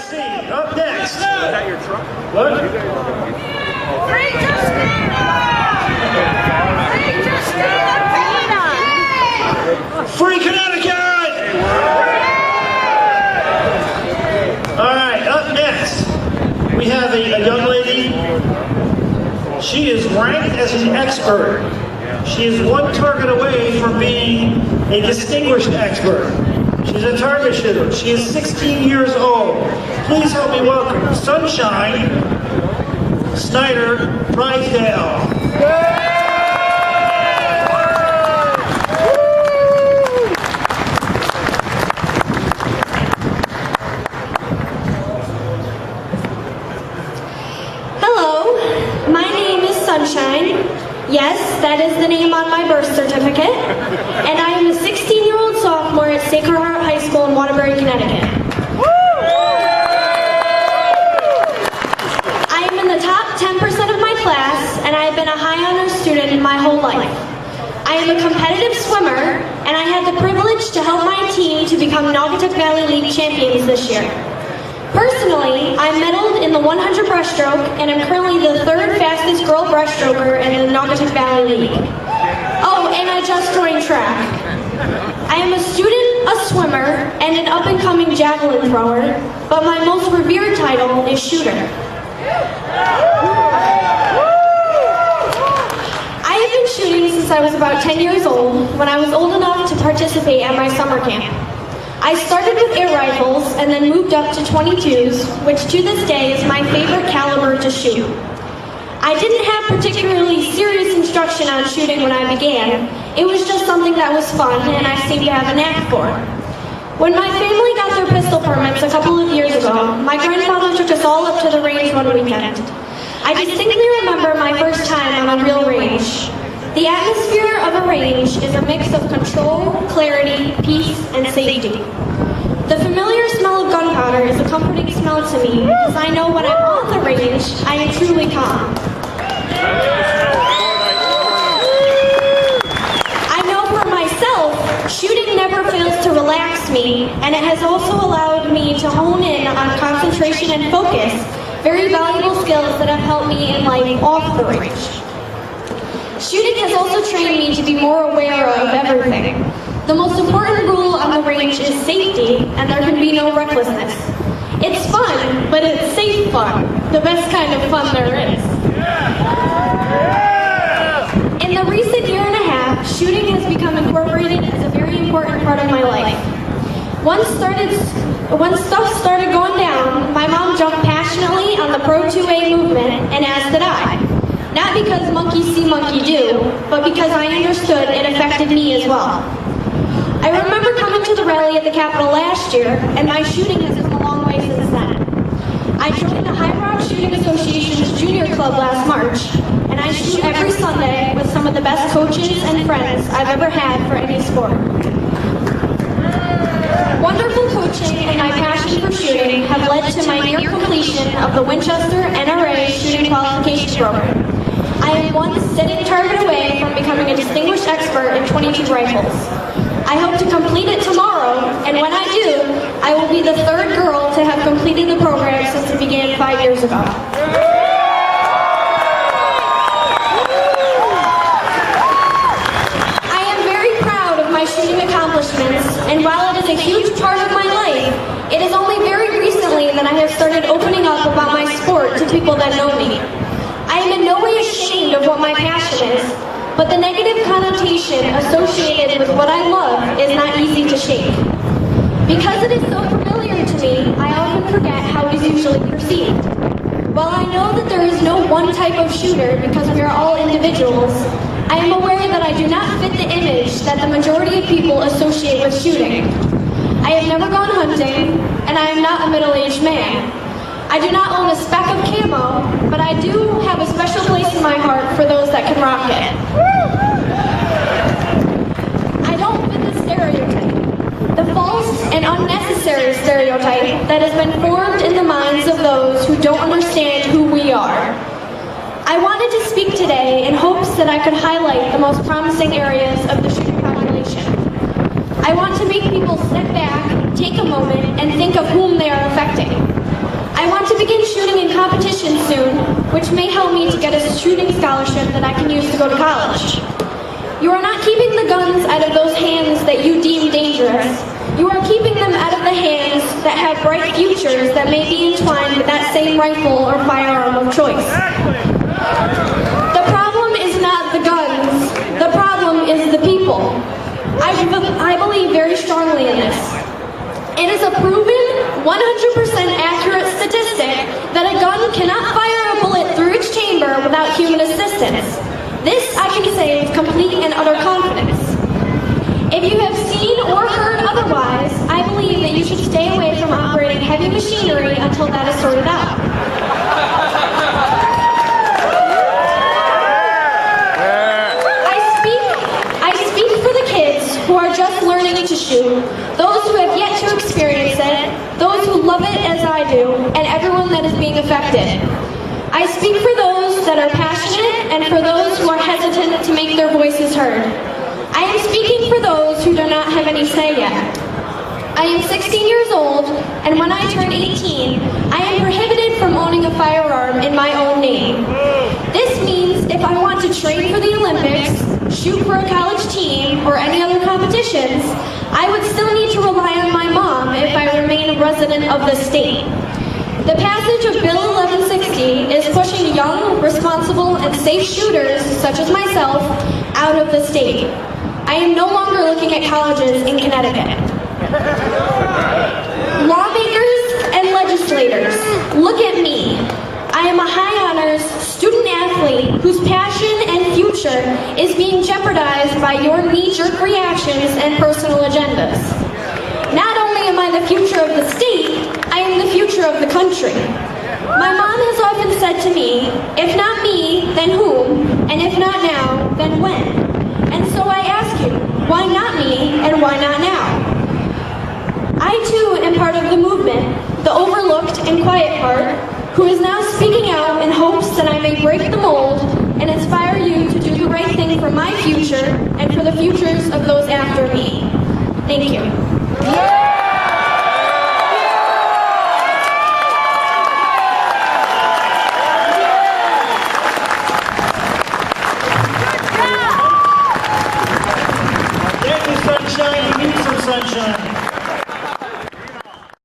Let's see. Up next. Is that your truck? What? Free Justina! Free Connecticut! All right, up next, we have a young lady. She is ranked as an expert. She is one target away from being a distinguished expert. She's a target shooter. She is 16 years old. Please help me welcome Sunshine Snyder Drysdale. Hello, my name is Sunshine. Yes, that is the name on my birth certificate. And I am a 16-year-old sophomore at Sacred Heart High School in Waterbury, Connecticut. I am in the top 10% of my class, and I have been a high honor student my whole life. I am a competitive swimmer, and I had the privilege to help my team to become Naugatuck Valley League champions this year. Personally, I medaled in the 100 breaststroke, and I'm currently the third fastest girl breaststroker in the Naugatuck Valley League. Oh, and I just joined track. I am a student, a swimmer, and an up-and-coming javelin thrower, but my most revered title is shooter. I have been shooting since I was about 10 years old, when I was old enough to participate at my summer camp. I started with air rifles and then moved up to 22s, which to this day is my favorite caliber to shoot. I didn't have particularly serious instruction on shooting when I began. It was just something that was fun and I seemed to have a knack for. When my family got their pistol permits a couple of years ago, my grandfather took us all up to the range one weekend. I distinctly remember my first time on a real range. The atmosphere of a range is a mix of control, clarity, peace, and safety. The familiar smell of gunpowder is a comforting smell to me because I know when I'm on the range, I am truly calm. I know for myself, shooting never fails to relax me, and it has also allowed me to hone in on concentration and focus, very valuable skills that have helped me in life off the range. Shooting has also trained me to be more aware of everything. The most important rule on the range is safety, and there can be no recklessness. It's fun, but it's safe fun, the best kind of fun there is. In the recent year and a half, shooting has become incorporated as a very important part of my life. Once stuff started going down, my mom jumped passionately on the Pro 2A movement, and as did I. Not because monkey see, monkey do, but because I understood it affected me as well. I remember coming to the rally at the Capitol last year, and my shooting has come a long way since then. I joined the High Rock Shooting Association's junior club last March, and I shoot every Sunday with some of the best coaches and friends I've ever had for any sport. Wonderful coaching and my passion for shooting have led to my near completion of the Winchester NRA Shooting Qualification Program. I am one sitting target away from becoming a distinguished expert in 22 rifles. I hope to complete it tomorrow, and when I do, I will be the third girl to have completed the program since it began 5 years ago. I am very proud of my shooting accomplishments, and while it is a huge part of my life, it is only very recently that I have started opening up about my sport to people that know me. I am in no way ashamed of what my passion is, but the negative connotation associated with what I love is not easy to shake. Because it is so familiar to me, I often forget how it is usually perceived. While I know that there is no one type of shooter because we are all individuals, I am aware that I do not fit the image that the majority of people associate with shooting. I have never gone hunting, and I am not a middle-aged man. I do not own a speck of camo, but I do have a special place in my heart for those that can rock it. I don't fit the stereotype, the false and unnecessary stereotype that has been formed in the minds of those who don't understand who we are. I wanted to speak today in hopes that I could highlight the most promising areas of the shooting population. I want to make people step back, take a moment, and think of whom they are affecting. begin shooting in competition soon, which may help me to get a shooting scholarship that I can use to go to college. You are not keeping the guns out of those hands that you deem dangerous. You are keeping them out of the hands that have bright futures that may be entwined with that same rifle or firearm of choice. The problem is not the guns. The problem is the people. I believe very strongly in this. It is a proven, 100% accurate statistic that a gun cannot fire a bullet through its chamber without human assistance. This I can say with complete and utter confidence. If you have seen or heard otherwise, I believe that you should stay away from operating heavy machinery until that is sorted out. I speak for the kids who are just learning to shoot, those who have yet to experience it, those who love it as I do, and everyone that is being affected. I speak for those that are passionate and for those who are hesitant to make their voices heard. I am speaking for those who do not have any say yet. I am 16 years old, and when I turn 18, I am prohibited from owning a firearm in my own name. This means if I want to train for the Olympics, shoot for a college team, or any other competitions, I would still need to rely on my mom if I remain a resident of the state. The passage of Bill 1160 is pushing young, responsible, and safe shooters, such as myself, out of the state. I am no longer looking at colleges in Connecticut. Lawmakers and legislators, look at me. I am a high honors student athlete whose passion and future is being jeopardized by your knee-jerk reactions and personal agendas. Not only am I the future of the state, I am the future of the country. My mom has often said to me, if not me, then whom? And if not now, then when? And so I ask you, why not me and why not now? I too am part of the movement, the overlooked and quiet part, who is now speaking out in hopes that I may break the mold and inspire you to do the right thing for my future and for the futures of those after me. Thank you.